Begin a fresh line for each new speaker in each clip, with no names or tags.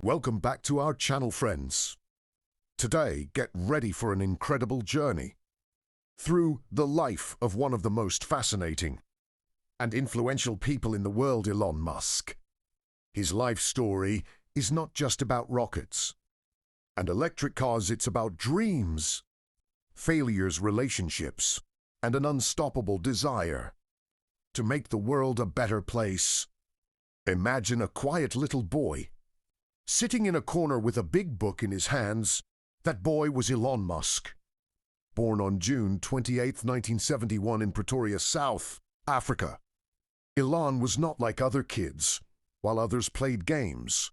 Welcome back to our channel, friends. Today, get ready for an incredible journey through the life of one of the most fascinating and influential people in the world, Elon Musk. His life story is not just about rockets and electric cars, it's about dreams, failures, relationships, and an unstoppable desire to make the world a better place. Imagine a quiet little boy sitting in a corner with a big book in his hands. That boy was Elon Musk. Born on June 28, 1971 in Pretoria, South Africa, Elon was not like other kids. While others played games,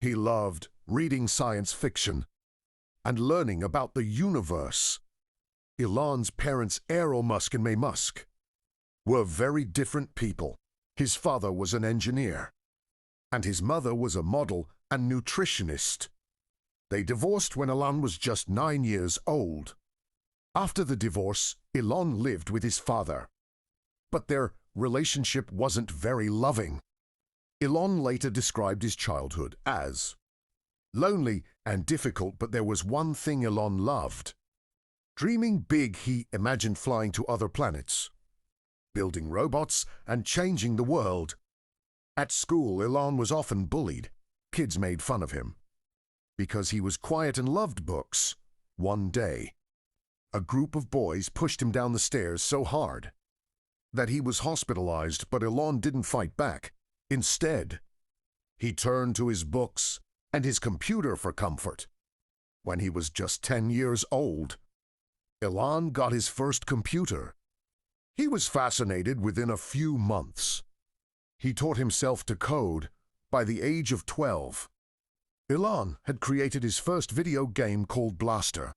he loved reading science fiction and learning about the universe. Elon's parents, Elon Musk and May Musk, were very different people. His father was an engineer, and his mother was a model and nutritionist. They divorced when Elon was just 9 years old. After the divorce, Elon lived with his father, but their relationship wasn't very loving. Elon later described his childhood as lonely and difficult, but there was one thing Elon loved. Dreaming big, he imagined flying to other planets, building robots, and changing the world. At school, Elon was often bullied. Kids made fun of him because he was quiet and loved books. One day, a group of boys pushed him down the stairs so hard that he was hospitalized, but Elon didn't fight back. Instead, he turned to his books and his computer for comfort. When he was just 10 years old, Elon got his first computer. He was fascinated within a few months. He taught himself to code by the age of 12. Elon had created his first video game called Blaster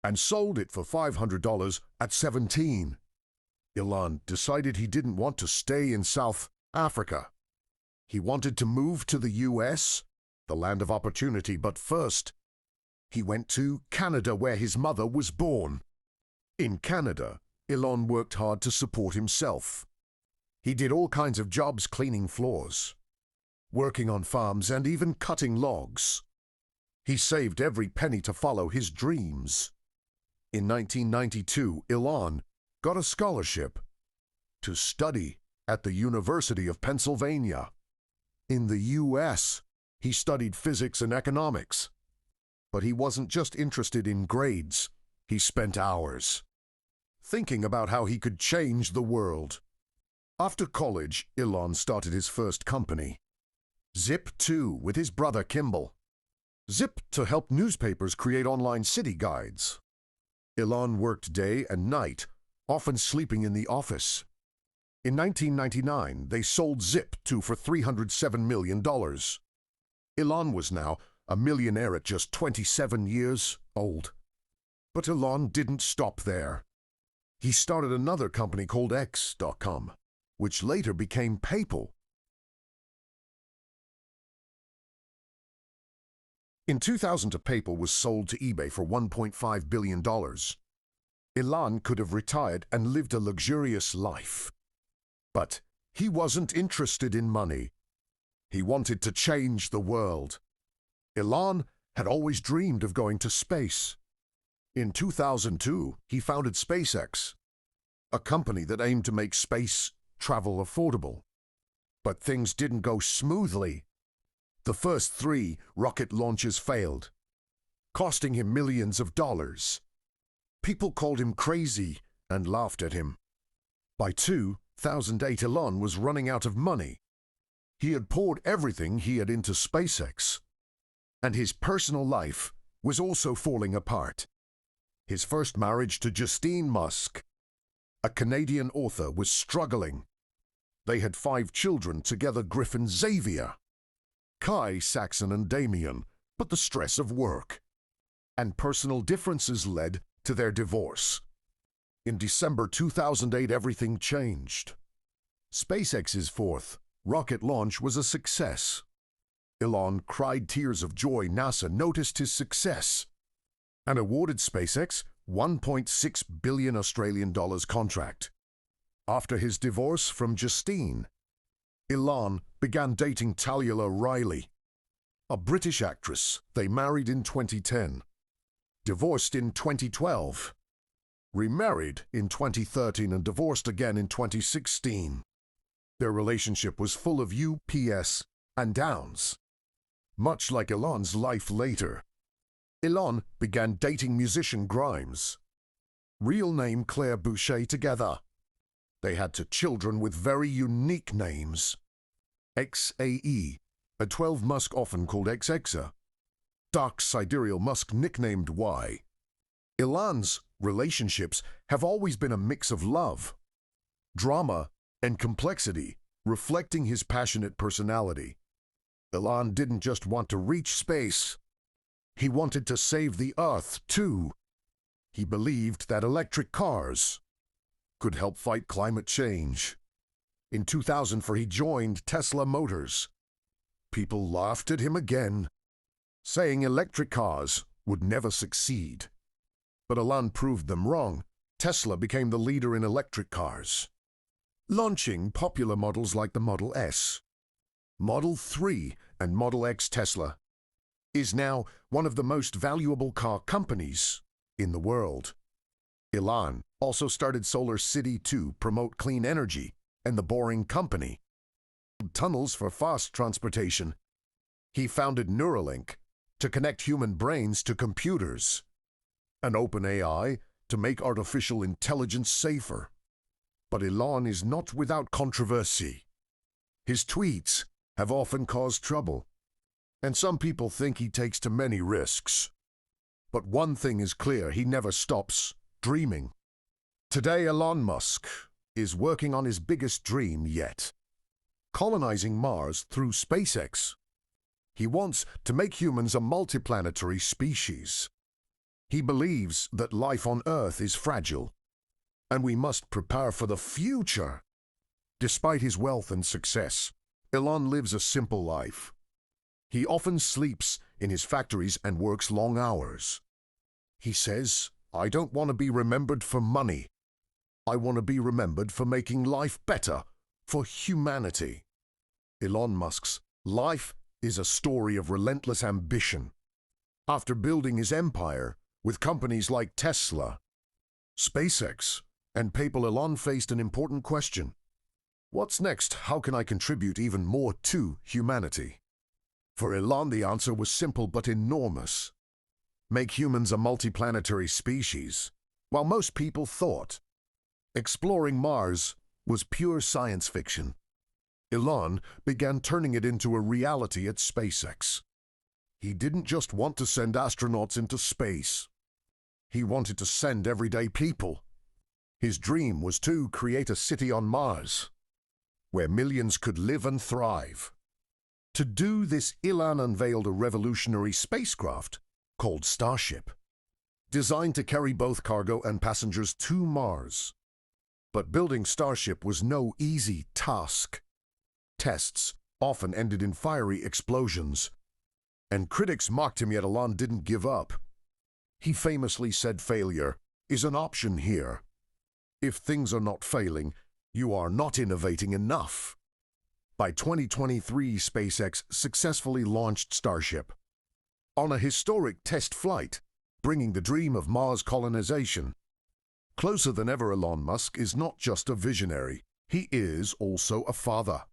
and sold it for $500 at 17. Elon decided he didn't want to stay in South Africa. He wanted to move to the US, the land of opportunity, but first, he went to Canada where his mother was born. In Canada, Elon worked hard to support himself. He did all kinds of jobs, cleaning floors, working on farms, and even cutting logs. He saved every penny to follow his dreams. In 1992, Elon got a scholarship to study at the University of Pennsylvania. In the US, he studied physics and economics. But he wasn't just interested in grades. He spent hours thinking about how he could change the world. After college, Elon started his first company, Zip2, with his brother Kimball. Zip to help newspapers create online city guides. Elon worked day and night, often sleeping in the office. In 1999, they sold Zip2 for $307 million. Elon was now a millionaire at just 27 years old. But Elon didn't stop there. He started another company called X.com, which later became PayPal. In 2000, PayPal was sold to eBay for $1.5 billion. Elon could have retired and lived a luxurious life. But he wasn't interested in money. He wanted to change the world. Elon had always dreamed of going to space. In 2002, he founded SpaceX, a company that aimed to make space travel affordable. But things didn't go smoothly. The first 3 rocket launches failed, costing him millions of dollars. People called him crazy and laughed at him. By 2008, Elon was running out of money. He had poured everything he had into SpaceX, and his personal life was also falling apart. His first marriage to Justine Musk, a Canadian author, was struggling. They had 5 children together: Griffin, Xavier, Kai, Saxon, and Damien, but the stress of work and personal differences led to their divorce. In December 2008, everything changed. SpaceX's 4th rocket launch was a success. Elon cried tears of joy. NASA noticed his success and awarded SpaceX $1.6 billion Australian dollars contract. After his divorce from Justine, Elon began dating Talia Riley, a British actress. They married in 2010, divorced in 2012, remarried in 2013 and divorced again in 2016. Their relationship was full of ups and downs, much like Elon's life later. Elon began dating musician Grimes, real name Claire Boucher, together. They had two children with very unique names. XAE, a 12 Musk often called XXA, dark sidereal Musk nicknamed Y. Elon's relationships have always been a mix of love, drama, and complexity, reflecting his passionate personality. Elon didn't just want to reach space. He wanted to save the Earth, too. He believed that electric cars could help fight climate change. In 2004, he joined Tesla Motors. People laughed at him again, saying electric cars would never succeed. But Elon proved them wrong. Tesla became the leader in electric cars, launching popular models like the Model S. Model 3 and Model X. Tesla is now one of the most valuable car companies in the world. Elon also started Solar City to promote clean energy and the Boring Company, tunnels for fast transportation. He founded Neuralink to connect human brains to computers, an open AI to make artificial intelligence safer. But Elon is not without controversy. His tweets have often caused trouble, and some people think he takes too many risks. But one thing is clear: he never stops dreaming. Today, Elon Musk is working on his biggest dream yet: colonizing Mars through SpaceX. He wants to make humans a multiplanetary species. He believes that life on Earth is fragile, and we must prepare for the future. Despite his wealth and success, Elon lives a simple life. He often sleeps in his factories and works long hours. He says, "I don't want to be remembered for money. I want to be remembered for making life better for humanity." Elon Musk's life is a story of relentless ambition. After building his empire with companies like Tesla, SpaceX, and PayPal, Elon faced an important question. What's next? How can I contribute even more to humanity? For Elon, the answer was simple but enormous: make humans a multiplanetary species. While most people thought exploring Mars was pure science fiction, Elon began turning it into a reality at SpaceX. He didn't just want to send astronauts into space. He wanted to send everyday people. His dream was to create a city on Mars where millions could live and thrive. To do this, Elon unveiled a revolutionary spacecraft called Starship, designed to carry both cargo and passengers to Mars. But building Starship was no easy task. Tests often ended in fiery explosions, and critics mocked him, yet Elon didn't give up. He famously said, "Failure is an option here. If things are not failing, you are not innovating enough." By 2023, SpaceX successfully launched Starship on a historic test flight, bringing the dream of Mars colonization closer than ever. Elon Musk is not just a visionary, he is also a father.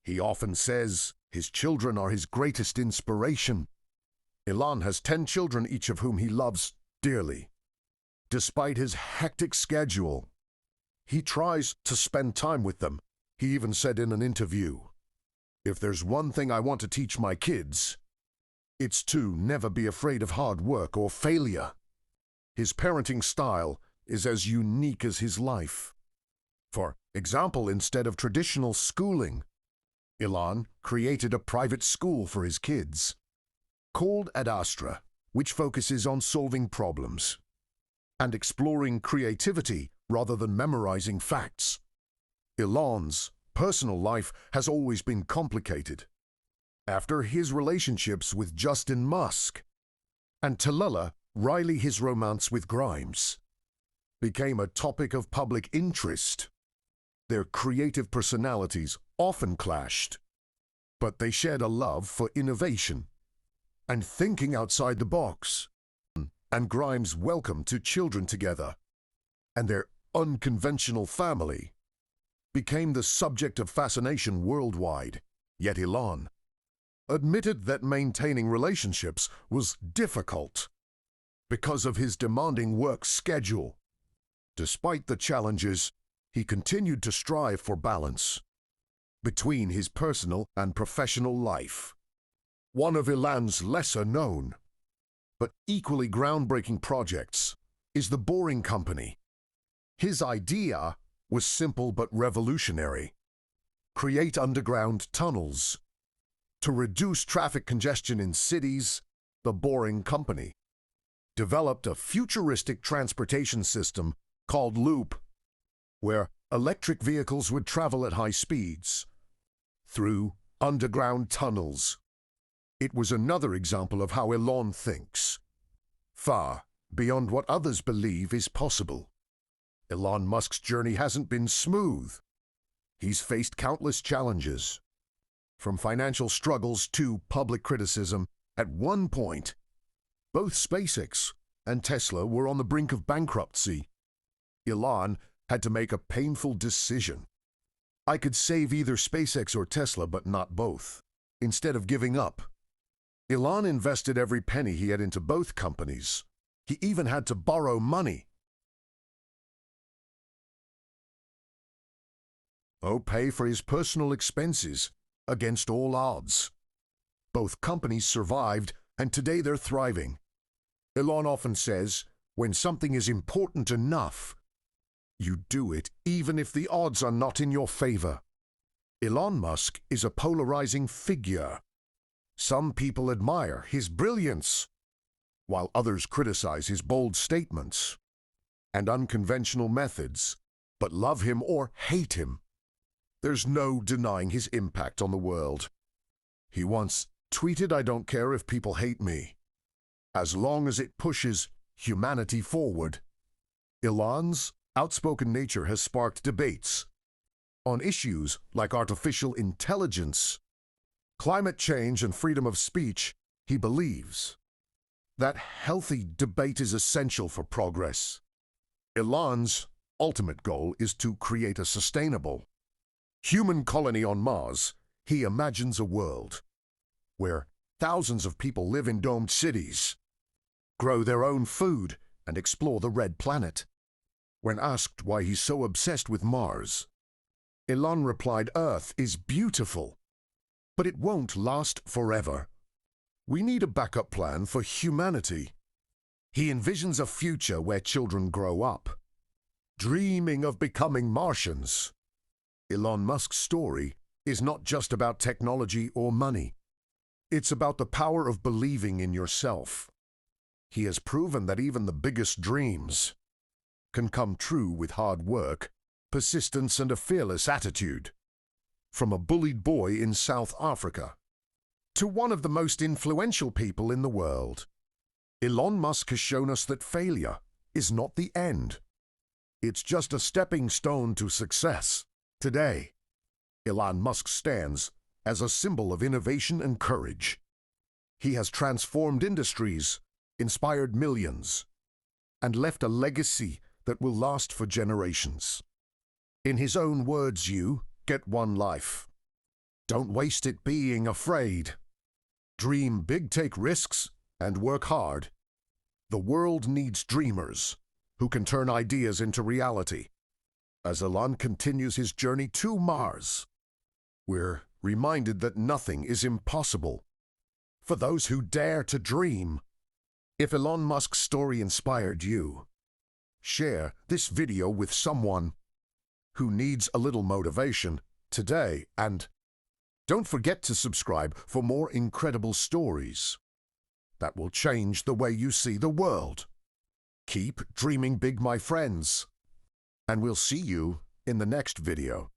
He often says his children are his greatest inspiration. Elon has 10 children, each of whom he loves dearly. Despite his hectic schedule, he tries to spend time with them. He even said in an interview, "If there's one thing I want to teach my kids, it's to never be afraid of hard work or failure." His parenting style is as unique as his life. For example, instead of traditional schooling, Elon created a private school for his kids called Ad Astra, which focuses on solving problems and exploring creativity rather than memorizing facts. Elon's personal life has always been complicated. After his relationships with Justin Musk and Tallulah Riley, his romance with Grimes became a topic of public interest. Their creative personalities often clashed, but they shared a love for innovation and thinking outside the box. And Grimes' welcome to children together and their unconventional family became the subject of fascination worldwide. Yet Elon admitted that maintaining relationships was difficult because of his demanding work schedule. Despite the challenges, he continued to strive for balance between his personal and professional life. One of Elon's lesser-known but equally groundbreaking projects is the Boring Company. His idea was simple but revolutionary: create underground tunnels. To reduce traffic congestion in cities, the Boring Company developed a futuristic transportation system called Loop, where electric vehicles would travel at high speeds through underground tunnels. It was another example of how Elon thinks, far beyond what others believe is possible. Elon Musk's journey hasn't been smooth. He's faced countless challenges, from financial struggles to public criticism. At one point, both SpaceX and Tesla were on the brink of bankruptcy. Elon had to make a painful decision. I could save either SpaceX or Tesla, but not both. Instead of giving up, Elon invested every penny he had into both companies. He even had to borrow money. Pay for his personal expenses against all odds. Both companies survived, and today they're thriving. Elon often says, when something is important enough, you do it even if the odds are not in your favor. Elon Musk is a polarizing figure. Some people admire his brilliance, while others criticize his bold statements and unconventional methods, but love him or hate him. There's no denying his impact on the world. He once tweeted, "I don't care if people hate me, as long as it pushes humanity forward." Elon's outspoken nature has sparked debates on issues like artificial intelligence, climate change, and freedom of speech. He believes that healthy debate is essential for progress. Elon's ultimate goal is to create a sustainable human colony on Mars. He imagines a world where thousands of people live in domed cities, grow their own food, and explore the red planet. When asked why he's so obsessed with Mars, Elon replied, "Earth is beautiful, but it won't last forever. We need a backup plan for humanity." He envisions a future where children grow up, dreaming of becoming Martians. Elon Musk's story is not just about technology or money. It's about the power of believing in yourself. He has proven that even the biggest dreams can come true with hard work, persistence, and a fearless attitude. From a bullied boy in South Africa to one of the most influential people in the world, Elon Musk has shown us that failure is not the end. It's just a stepping stone to success. Today, Elon Musk stands as a symbol of innovation and courage. He has transformed industries, inspired millions, and left a legacy that will last for generations. In his own words, you get one life. Don't waste it being afraid. Dream big, take risks, and work hard. The world needs dreamers who can turn ideas into reality. As Elon continues his journey to Mars, we're reminded that nothing is impossible for those who dare to dream. If Elon Musk's story inspired you, share this video with someone who needs a little motivation today, and don't forget to subscribe for more incredible stories that will change the way you see the world. Keep dreaming big, my friends, and we'll see you in the next video.